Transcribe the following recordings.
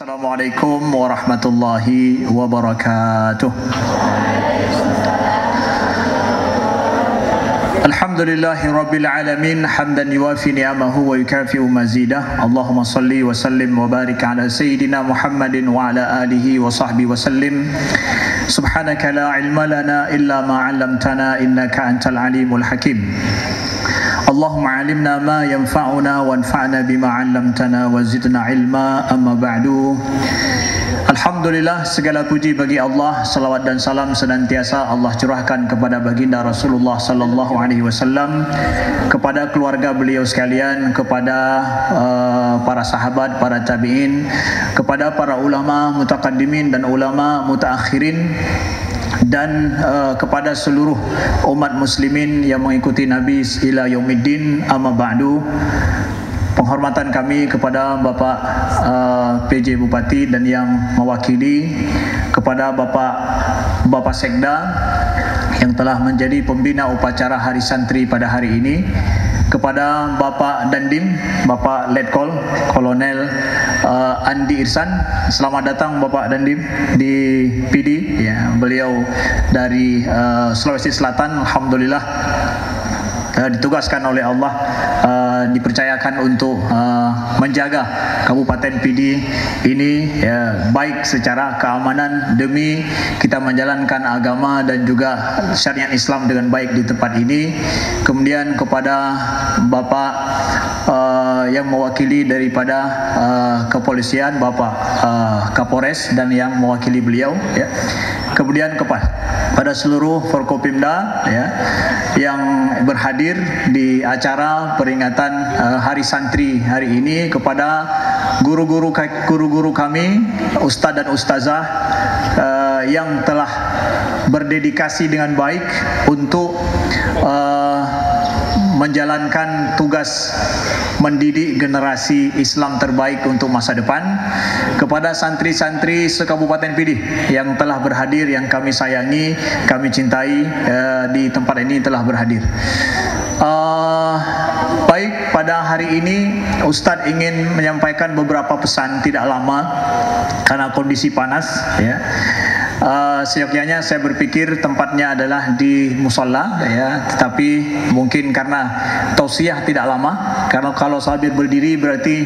Assalamualaikum warahmatullahi wabarakatuh. Alhamdulillahi rabbil alamin, hamdan yuwafi ni'amahu wa yukafi'u mazidah. Allahumma salli wa sallim wa barik ala sayyidina Muhammadin wa ala alihi wa sahbihi wa sallim. Subhanaka la ilma lana illa ma 'allamtana innaka antal alimul hakim. Allahumma alimna ma yanfa'una wanfa'na bima 'allamtana wa zidna ilma, amma ba'du. Alhamdulillah, segala puji bagi Allah, salawat dan salam senantiasa Allah curahkan kepada baginda Rasulullah sallallahu alaihi wasallam, kepada keluarga beliau sekalian, kepada para sahabat, para tabi'in, kepada para ulama mutaqaddimin dan ulama mutaakhirin, dan kepada seluruh umat muslimin yang mengikuti Nabi ila yaumiddin, amma ba'du. Penghormatan kami kepada Bapak PJ Bupati dan yang mewakili, kepada Bapak Sekda yang telah menjadi pembina upacara Hari Santri pada hari ini, kepada Bapak Dandim, Bapak Letkol Kolonel Andi Irsan. Selamat datang Bapak Dandim di PD ya. Beliau dari Sulawesi Selatan, alhamdulillah ditugaskan oleh Allah, dipercayakan untuk menjaga Kabupaten PD ini ya, baik secara keamanan demi kita menjalankan agama dan juga syariat Islam dengan baik di tempat ini. Kemudian kepada Bapak yang mewakili daripada kepolisian, Bapak Kapolres dan yang mewakili beliau ya. Kemudian kepada seluruh Forkopimda ya, yang berhadir di acara peringatan Hari Santri hari ini, kepada guru-guru kami, ustaz dan ustazah yang telah berdedikasi dengan baik untuk menjalankan tugas mendidik generasi Islam terbaik untuk masa depan, kepada santri-santri sekabupaten PD yang telah berhadir, yang kami sayangi, kami cintai, di tempat ini telah berhadir. Baik, pada hari ini Ustadz ingin menyampaikan beberapa pesan, tidak lama karena kondisi panas ya. Seyogyanya saya berpikir tempatnya adalah di musola ya, tetapi mungkin karena tausiah tidak lama, karena kalau sambil berdiri berarti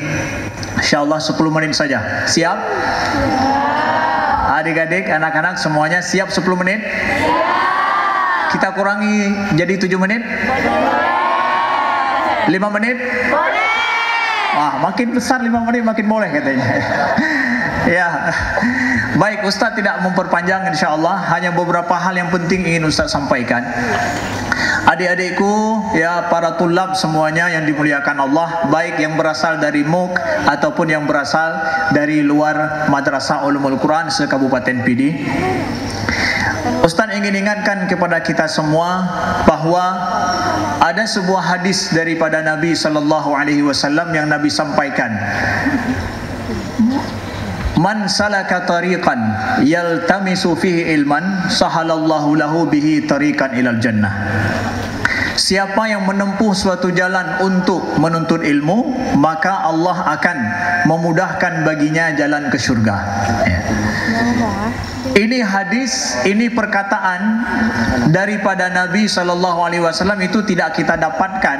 insyaallah 10 menit saja. Siap? Adik-adik, anak-anak semuanya siap 10 menit? Kita kurangi jadi 7 menit? 5 menit? Wah, makin besar 5 menit makin boleh katanya. Ya, baik, Ustaz tidak memperpanjang, insyaallah hanya beberapa hal yang penting ingin Ustaz sampaikan. Adik-adikku ya, para tulab semuanya yang dimuliakan Allah, baik yang berasal dari MUK ataupun yang berasal dari luar Madrasah Ulumul Quran se-Kabupaten PD. Ustaz ingin ingatkan kepada kita semua bahwa ada sebuah hadis daripada Nabi sallallahu alaihi wasallam yang Nabi sampaikan. Man salaka tariqan yaltamisu fihi ilman sahalallahu lahu bihi tariqan ilal jannah. Siapa yang menempuh suatu jalan untuk menuntut ilmu, maka Allah akan memudahkan baginya jalan ke surga ya. Ini hadis, ini perkataan daripada Nabi SAW, itu tidak kita dapatkan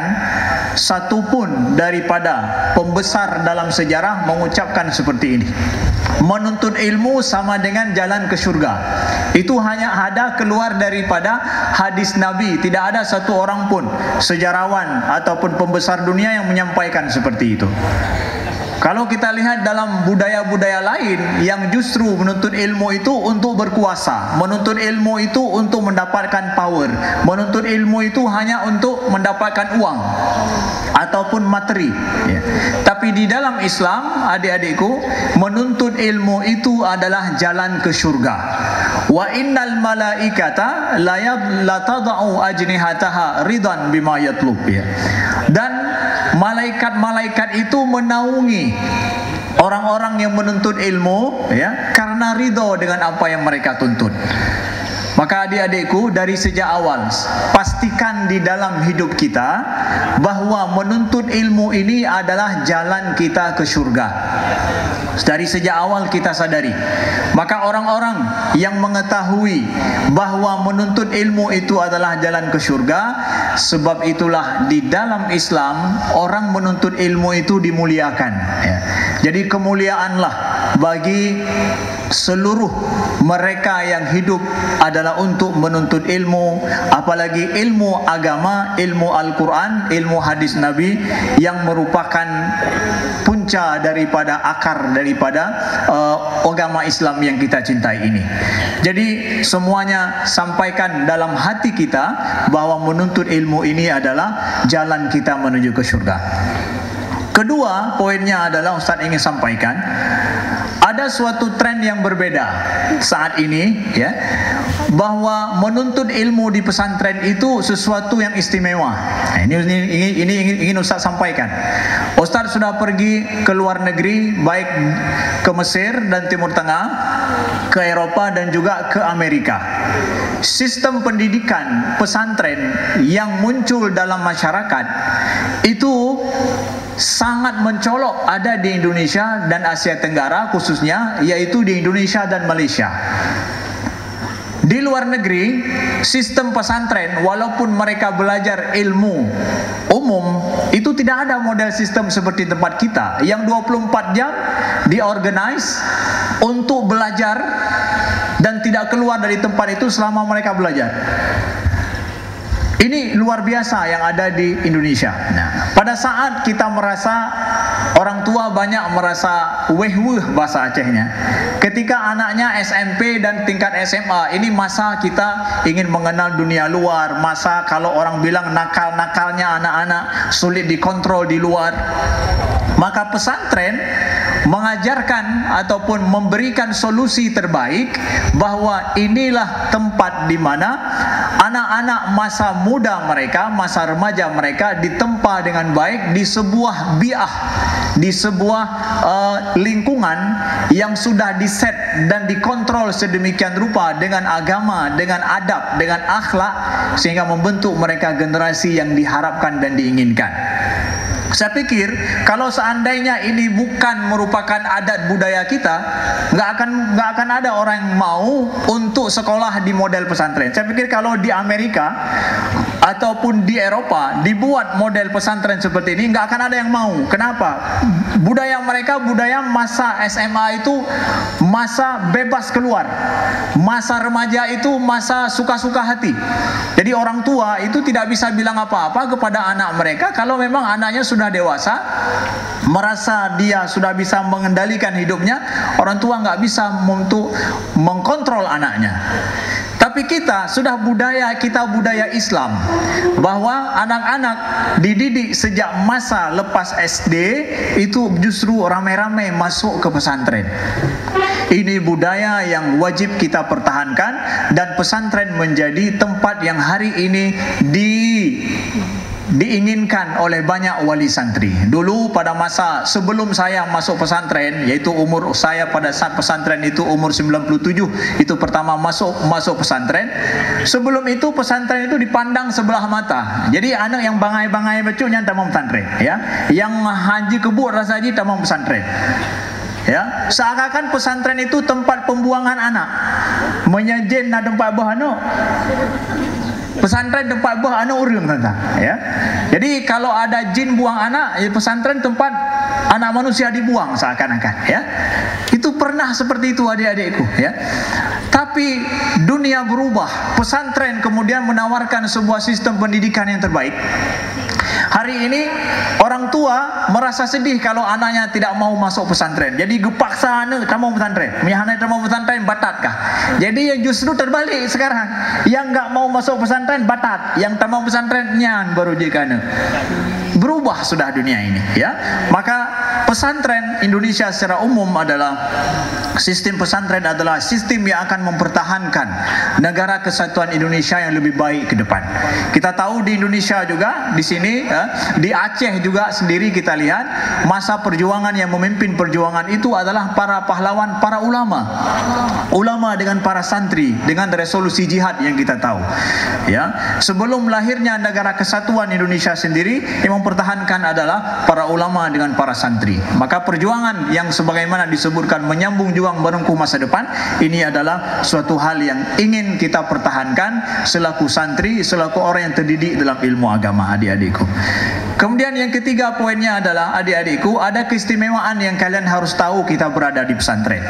satupun daripada pembesar dalam sejarah mengucapkan seperti ini. Menuntut ilmu sama dengan jalan ke surga. Itu hanya ada keluar daripada hadis Nabi. Tidak ada satu orang pun sejarawan ataupun pembesar dunia yang menyampaikan seperti itu. Kalau kita lihat dalam budaya-budaya lain yang justru menuntut ilmu itu untuk berkuasa, menuntut ilmu itu untuk mendapatkan power, menuntut ilmu itu hanya untuk mendapatkan uang ataupun materi ya. Tapi di dalam Islam, adik-adikku, menuntut ilmu itu adalah jalan ke surga. Wa innal malaikata la tad'u ajnihataha ridan bima yatlub ya. Dan malaikat-malaikat itu menaungi orang-orang yang menuntut ilmu ya, karena ridho dengan apa yang mereka tuntut. Maka adik-adikku, dari sejak awal pastikan di dalam hidup kita bahwa menuntut ilmu ini adalah jalan kita ke surga. Dari sejak awal kita sadari. Maka orang-orang yang mengetahui bahwa menuntut ilmu itu adalah jalan ke surga, sebab itulah di dalam Islam orang menuntut ilmu itu dimuliakan, ya. Jadi kemuliaanlah bagi seluruh mereka yang hidup adalah untuk menuntut ilmu, apalagi ilmu agama, ilmu Al-Quran, ilmu hadis Nabi, yang merupakan punca daripada akar daripada agama Islam yang kita cintai ini. Jadi semuanya sampaikan dalam hati kita bahwa menuntut ilmu ini adalah jalan kita menuju ke surga. Kedua poinnya adalah Ustaz ingin sampaikan, ada suatu tren yang berbeda saat ini, ya, bahwa menuntut ilmu di pesantren itu sesuatu yang istimewa. Nah, ini ingin Ustaz sampaikan. Ustaz sudah pergi ke luar negeri, baik ke Mesir dan Timur Tengah, ke Eropa dan juga ke Amerika. Sistem pendidikan pesantren yang muncul dalam masyarakat itu sangat mencolok ada di Indonesia dan Asia Tenggara khususnya, yaitu di Indonesia dan Malaysia. Di luar negeri, sistem pesantren walaupun mereka belajar ilmu umum, itu tidak ada model sistem seperti tempat kita yang 24 jam diorganize untuk belajar dan tidak keluar dari tempat itu selama mereka belajar. Ini luar biasa yang ada di Indonesia. Nah, pada saat kita merasa, orang tua banyak merasa weh-weh bahasa Acehnya, ketika anaknya SMP dan tingkat SMA, ini masa kita ingin mengenal dunia luar, masa kalau orang bilang nakal-nakalnya anak-anak sulit dikontrol di luar. Maka pesantren mengajarkan ataupun memberikan solusi terbaik bahwa inilah tempat di mana anak-anak masa muda mereka, masa remaja mereka ditempa dengan baik di sebuah bi'ah, di sebuah lingkungan yang sudah diset dan dikontrol sedemikian rupa dengan agama, dengan adab, dengan akhlak, sehingga membentuk mereka generasi yang diharapkan dan diinginkan. Saya pikir kalau seandainya ini bukan merupakan adat budaya kita, nggak akan ada orang yang mau untuk sekolah di model pesantren. Saya pikir kalau di Amerika ataupun di Eropa dibuat model pesantren seperti ini, nggak akan ada yang mau. Kenapa? Budaya mereka, budaya masa SMA itu masa bebas keluar, masa remaja itu masa suka-suka hati. Jadi orang tua itu tidak bisa bilang apa-apa kepada anak mereka kalau memang anaknya sudah dewasa, merasa dia sudah bisa mengendalikan hidupnya. Orang tua nggak bisa untuk mengkontrol anaknya. Tapi kita sudah budaya Islam bahwa anak-anak dididik sejak masa lepas SD itu justru rame-rame masuk ke pesantren. Ini budaya yang wajib kita pertahankan, dan pesantren menjadi tempat yang hari ini diinginkan oleh banyak wali santri. Dulu pada masa sebelum saya masuk pesantren, yaitu umur saya pada saat pesantren itu umur 97, itu pertama masuk pesantren. Sebelum itu pesantren itu dipandang sebelah mata. Jadi anak yang bangai-bangai bacunya tak mau pesantren, ya. Yang haji kebut rasa haji tak mau pesantren. Ya, seakan-akan pesantren itu tempat pembuangan anak. Menyajen na tempat bah anak. Pesantren tempat buah anak urang, ya. Jadi kalau ada jin buang anak, ya pesantren tempat anak manusia dibuang seakan-akan, ya. Itu pernah seperti itu adik-adikku, ya. Tapi dunia berubah. Pesantren kemudian menawarkan sebuah sistem pendidikan yang terbaik. Hari ini orang tua merasa sedih kalau anaknya tidak mau masuk pesantren. Jadi gepaksa anak tak mau pesantren. Anak tak mau pesantren batat kah? Jadi yang justru terbalik sekarang. Yang enggak mau masuk pesantren batat, yang tak mau pesantren nyan baru jika anak. Berubah sudah dunia ini, ya. Maka pesantren Indonesia secara umum adalah sistem pesantren adalah sistem yang akan mempertahankan negara kesatuan Indonesia yang lebih baik ke depan. Kita tahu di Indonesia juga, di sini, di Aceh juga sendiri kita lihat masa perjuangan yang memimpin perjuangan itu adalah para pahlawan, para ulama dengan para santri, dengan resolusi jihad yang kita tahu, ya. Sebelum lahirnya negara kesatuan Indonesia sendiri, yang mempertahankan adalah para ulama dengan para santri. Maka perjuangan yang sebagaimana disebutkan menyambung juang merengkuh masa depan, ini adalah suatu hal yang ingin kita pertahankan selaku santri, selaku orang yang terdidik dalam ilmu agama, adik-adikku. Kemudian yang ketiga poinnya adalah, adik-adikku, ada keistimewaan yang kalian harus tahu kita berada di pesantren.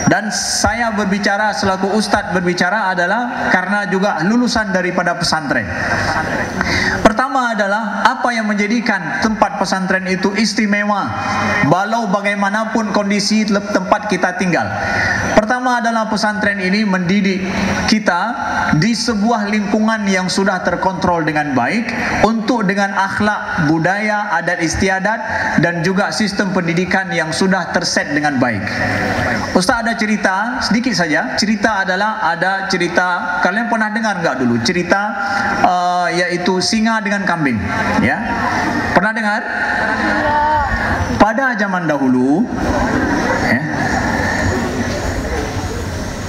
Dan saya berbicara selaku ustadz berbicara adalah karena juga lulusan daripada pesantren. Pertama adalah apa yang menjadikan tempat pesantren itu istimewa walau bagaimanapun kondisi tempat kita tinggal. Pertama adalah pesantren ini mendidik kita di sebuah lingkungan yang sudah terkontrol dengan baik untuk dengan akhlak, budaya, adat istiadat dan juga sistem pendidikan yang sudah terset dengan baik. Ustaz ada cerita sedikit saja. Cerita adalah ada cerita, kalian pernah dengar nggak dulu cerita yaitu singa dengan kambing, ya? Pernah dengar? Pada zaman dahulu, ya,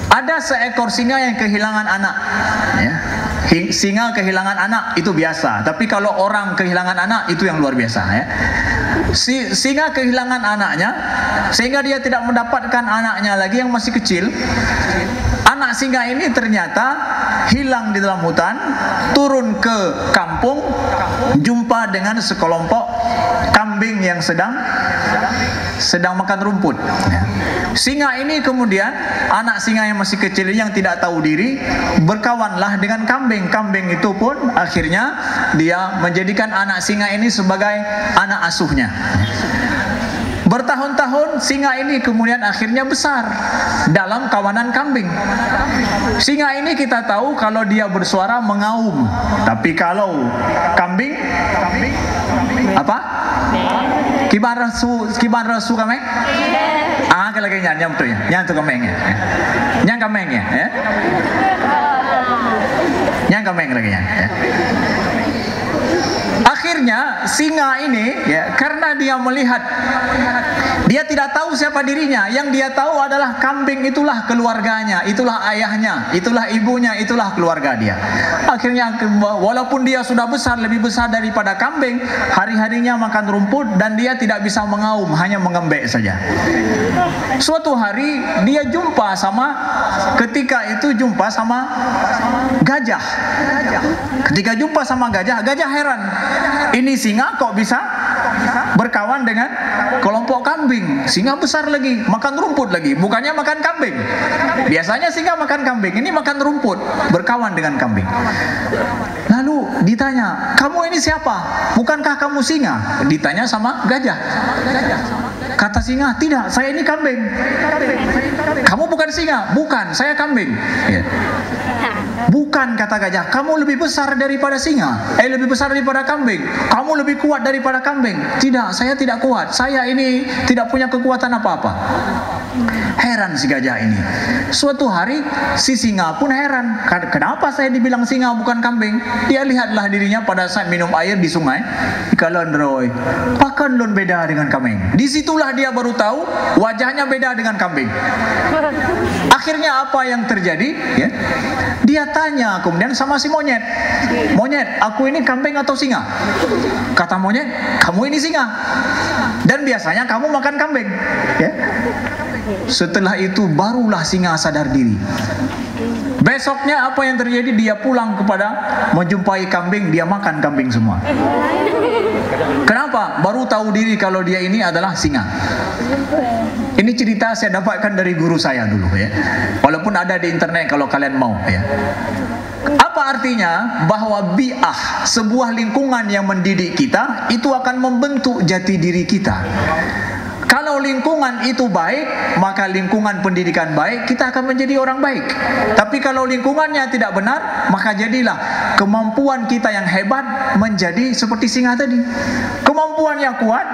ada seekor singa yang kehilangan anak, ya. Singa kehilangan anak itu biasa, tapi kalau orang kehilangan anak itu yang luar biasa, ya. Singa kehilangan anaknya sehingga dia tidak mendapatkan anaknya lagi yang masih kecil. Anak singa ini ternyata hilang di dalam hutan, turun ke kampung, jumpa dengan sekelompok kambing yang sedang makan rumput. Singa ini kemudian, anak singa yang masih kecil yang tidak tahu diri, berkawanlah dengan kambing. Kambing itu pun akhirnya dia menjadikan anak singa ini sebagai anak asuhnya. Bertahun-tahun singa ini kemudian akhirnya besar dalam kawanan kambing. Singa ini kita tahu kalau dia bersuara mengaum, tapi kalau kambing apa? Kiban rasu kameng? Ah, kalau kayaknya nyam tuh ya, nyam tuh kamengnya, nyam kamengnya, ya, nyam kameng lagi ya. Akhirnya singa ini, ya, karena dia melihat, dia tidak tahu siapa dirinya. Yang dia tahu adalah kambing itulah keluarganya, itulah ayahnya, itulah ibunya, itulah keluarga dia. Akhirnya walaupun dia sudah besar, lebih besar daripada kambing, hari-harinya makan rumput dan dia tidak bisa mengaum, hanya mengembek saja. Suatu hari dia jumpa sama gajah. Ketika jumpa sama gajah, gajah heran. Ini singa kok bisa berkawan dengan kelompok kambing. Singa besar lagi, makan rumput lagi, bukannya makan kambing. Biasanya singa makan kambing, ini makan rumput, berkawan dengan kambing. Lalu ditanya, kamu ini siapa? Bukankah kamu singa? Ditanya sama gajah. Kata singa, tidak, saya ini kambing. Kamu bukan singa? Bukan, saya kambing. Ya. Bukan, kata gajah, kamu lebih besar daripada singa, lebih besar daripada kambing, kamu lebih kuat daripada kambing. Tidak, saya tidak kuat, saya ini tidak punya kekuatan apa-apa. Heran si gajah ini. Suatu hari si singa pun heran, kenapa saya dibilang singa bukan kambing? Dia lihatlah dirinya pada saat minum air di sungai. Ikalon roy, pakan lon beda dengan kambing. Disitulah dia baru tahu wajahnya beda dengan kambing. Akhirnya apa yang terjadi? Ya, dia tanya kemudian sama si monyet, monyet, aku ini kambing atau singa? Kata monyet, kamu ini singa. Dan biasanya kamu makan kambing. Ya. Setelah itu barulah singa sadar diri. Besoknya apa yang terjadi? Dia pulang menjumpai kambing, dia makan kambing semua. Kenapa? Baru tahu diri kalau dia ini adalah singa. Ini cerita saya dapatkan dari guru saya dulu, ya. Walaupun ada di internet kalau kalian mau, ya. Apa artinya? Bahwa bi'ah, sebuah lingkungan yang mendidik kita, itu akan membentuk jati diri kita. Kalau kalau lingkungan itu baik, maka lingkungan pendidikan baik, kita akan menjadi orang baik. Tapi kalau lingkungannya tidak benar, maka jadilah kemampuan kita yang hebat menjadi seperti singa tadi. Kemampuan yang kuat,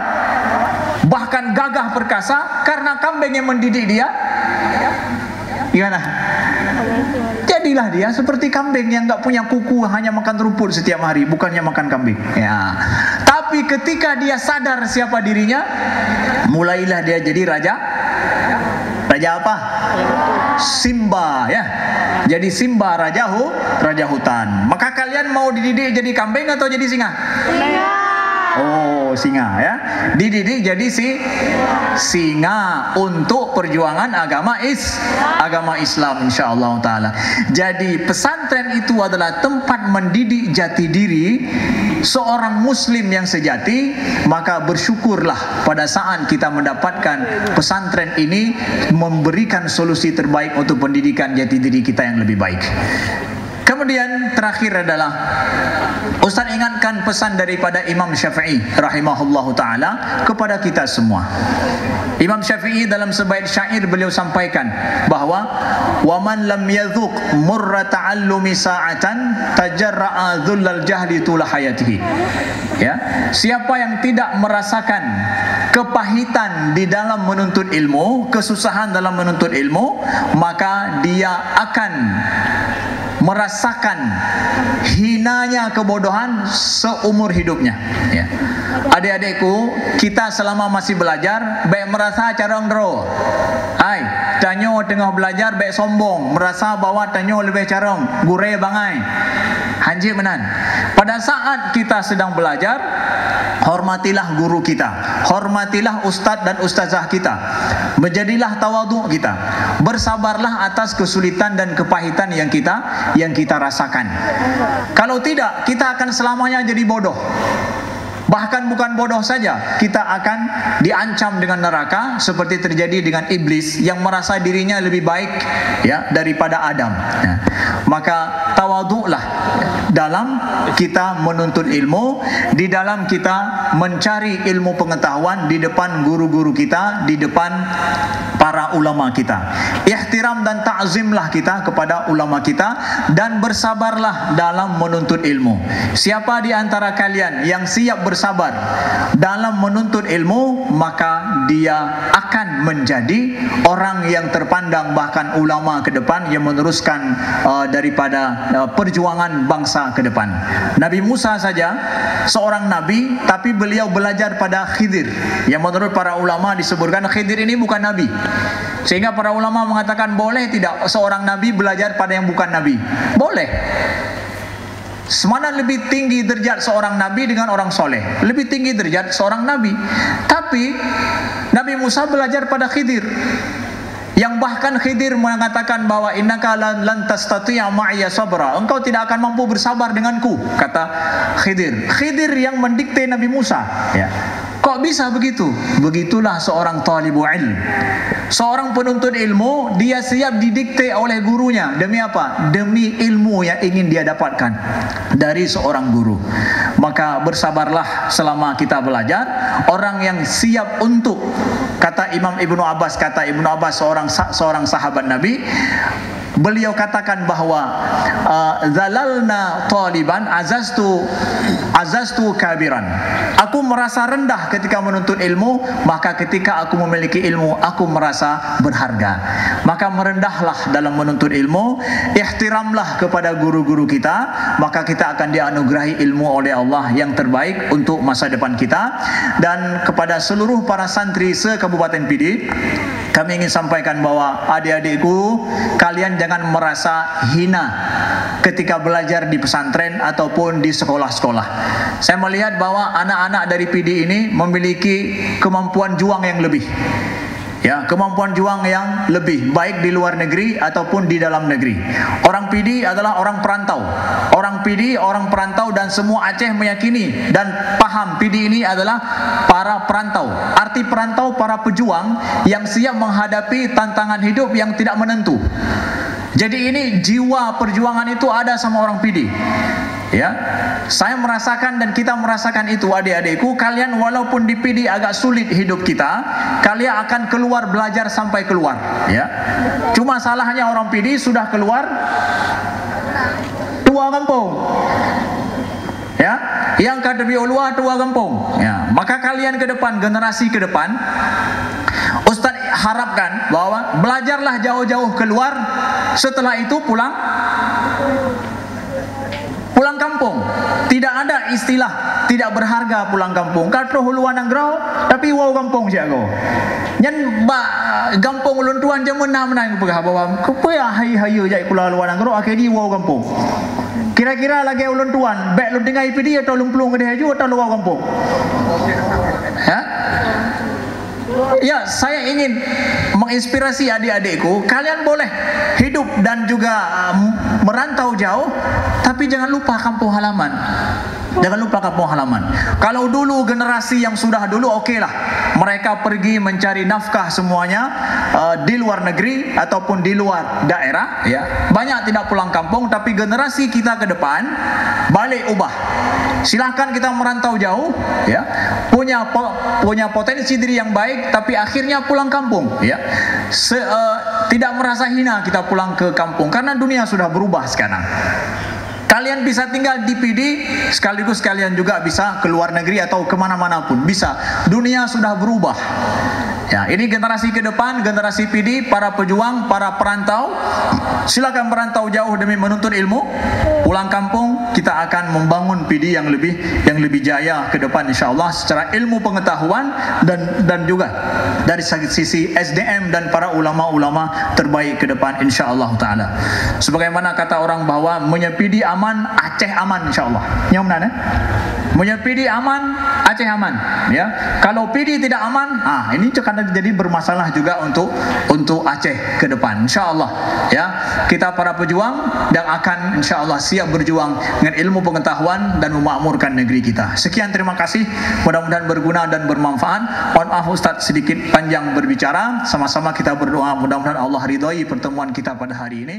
bahkan gagah perkasa, karena kambing yang mendidik dia. Gimana? Jadilah dia seperti kambing yang gak punya kuku, hanya makan rumput setiap hari, bukannya makan kambing. Ya. Tapi ketika dia sadar siapa dirinya, mulailah dia jadi raja. Raja apa? Simba, ya. Jadi Simba raja hutan. Maka kalian mau dididik jadi kambing atau jadi singa? Oh, singa, ya. Dididik jadi singa untuk perjuangan agama Islam, insyaallah taala. Jadi pesantren itu adalah tempat mendidik jati diri seorang muslim yang sejati. Maka bersyukurlah pada saat kita mendapatkan pesantren ini memberikan solusi terbaik untuk pendidikan jati diri kita yang lebih baik. Kemudian terakhir adalah Ustaz ingatkan pesan daripada Imam Syafi'i rahimahullahu ta'ala kepada kita semua. Imam Syafi'i dalam sebaik syair beliau sampaikan bahwa waman lam yadhuq murra ta'allumi sa'atan tajarra'a dhullal jahli tula hayatihi. Ya, siapa yang tidak merasakan kepahitan di dalam menuntut ilmu, kesusahan dalam menuntut ilmu, maka dia akan merasakan hinanya kebodohan seumur hidupnya. Ya. Adik-adikku, kita selama masih belajar, baik merasa carong dro. Hai, tanyo tengah belajar baik sombong, merasa bahwa tanyo lebih carong, gure bangai. Hanji menan. Pada saat kita sedang belajar, hormatilah guru kita, hormatilah ustadz dan ustazah kita, menjadilah tawadhu kita, bersabarlah atas kesulitan dan kepahitan yang kita rasakan. Kalau tidak, kita akan selamanya jadi bodoh. Bahkan bukan bodoh saja, kita akan diancam dengan neraka seperti terjadi dengan iblis yang merasa dirinya lebih baik, ya, daripada Adam. Ya. Maka tawadhu'lah dalam kita menuntut ilmu, di dalam kita mencari ilmu pengetahuan di depan guru-guru kita, di depan para ulama kita. Ihtiram dan ta'zimlah kita kepada ulama kita, dan bersabarlah dalam menuntut ilmu. Siapa di antara kalian yang siap bersabar dalam menuntut ilmu, maka dia akan menjadi orang yang terpandang, bahkan ulama ke depan yang meneruskan daripada perjuangan bangsa ke depan. Nabi Musa saja seorang nabi, tapi beliau belajar pada Khidir, yang menurut para ulama disebutkan Khidir ini bukan nabi. Sehingga para ulama mengatakan boleh tidak seorang nabi belajar pada yang bukan nabi? Boleh. Semana lebih tinggi derajat seorang nabi dengan orang soleh, lebih tinggi derajat seorang nabi. Tapi Nabi Musa belajar pada Khidir, yang bahkan Khidir mengatakan bahwa innaka lan tastati'a ma'iya sabra, engkau tidak akan mampu bersabar denganku, kata Khidir. Khidir yang mendikte Nabi Musa, ya. Kok bisa begitu? Begitulah seorang talibul ilm, seorang penuntut ilmu. Dia siap didikte oleh gurunya. Demi apa? Demi ilmu yang ingin dia dapatkan dari seorang guru. Maka bersabarlah selama kita belajar. Orang yang siap untuk, kata Imam Ibnu Abbas, seorang sahabat Nabi, beliau katakan bahwa zalalna taliban azaztu kabiran. Aku merasa rendah ketika menuntut ilmu, maka ketika aku memiliki ilmu, aku merasa berharga. Maka merendahlah dalam menuntut ilmu, ihtiramlah kepada guru-guru kita, maka kita akan dianugerahi ilmu oleh Allah yang terbaik untuk masa depan kita. Dan kepada seluruh para santri se-Kabupaten Pidi, kami ingin sampaikan bahwa adik-adikku, kalian jangan merasa hina ketika belajar di pesantren ataupun di sekolah-sekolah. Saya melihat bahwa anak-anak dari PD ini memiliki kemampuan juang yang lebih. Ya, kemampuan juang yang lebih baik di luar negeri ataupun di dalam negeri. Orang PD adalah orang perantau. Orang PD, orang perantau, dan semua Aceh meyakini dan paham PD ini adalah para perantau. Arti perantau, para pejuang yang siap menghadapi tantangan hidup yang tidak menentu. Jadi ini jiwa perjuangan itu ada sama orang PD. Ya, saya merasakan dan kita merasakan itu adik-adikku. Kalian walaupun di PD agak sulit hidup kita, kalian akan keluar belajar sampai keluar. Ya, cuma salahnya orang PD sudah keluar tua kampung. Ya, yang kadebi ulua tua kampung. Ya, maka kalian ke depan, generasi ke depan, Ustaz harapkan bahwa belajarlah jauh-jauh keluar. Setelah itu pulang kampung. Tidak ada istilah tidak berharga pulang kampung. Katro huluan anggrau tapi wow kampung siago. Nyen ba kampung ulun tuan je menang-menang pegah bawam. Kupaya hayu-hayu jai kula luan anggrau akhiri wow kampung. Kira-kira lagi ulun tuan, baik lu dengar IPD atau lu pelung ke haju atau lu wow kampung. Ya? Ya, saya ingin menginspirasi adik-adikku. Kalian boleh hidup dan juga merantau jauh, tapi jangan lupa kampung halaman. Jangan lupa kampung halaman. Kalau dulu generasi yang sudah dulu okeylah, mereka pergi mencari nafkah semuanya di luar negeri ataupun di luar daerah, ya. Banyak tidak pulang kampung, tapi generasi kita ke depan balik ubah. Silahkan kita merantau jauh, ya. Punya potensi diri yang baik, tapi akhirnya pulang kampung, ya. Tidak merasa hina kita pulang ke kampung karena dunia sudah berubah sekarang. Kalian bisa tinggal di PD, sekaligus kalian juga bisa ke luar negeri atau kemana-mana pun bisa. Dunia sudah berubah. Ya, ini generasi ke depan, generasi PD, para pejuang, para perantau. Silakan merantau jauh demi menuntut ilmu. Pulang kampung, kita akan membangun PD yang lebih jaya ke depan insyaallah secara ilmu pengetahuan dan juga dari sisi SDM dan para ulama-ulama terbaik ke depan insyaallah taala. Sebagaimana kata orang bahwa menyepidi aman, Aceh aman insyaallah. Yang mana? Menyepidi aman, Aceh aman, ya. Kalau PD tidak aman, ini akan jadi bermasalah juga untuk Aceh ke depan insyaallah, ya. Kita para pejuang dan akan insyaallah siap berjuang dengan ilmu pengetahuan dan memakmurkan negeri kita. Sekian, terima kasih, mudah-mudahan berguna dan bermanfaat. Mohon maaf Ustaz sedikit panjang berbicara. Sama-sama kita berdoa mudah-mudahan Allah ridhai pertemuan kita pada hari ini.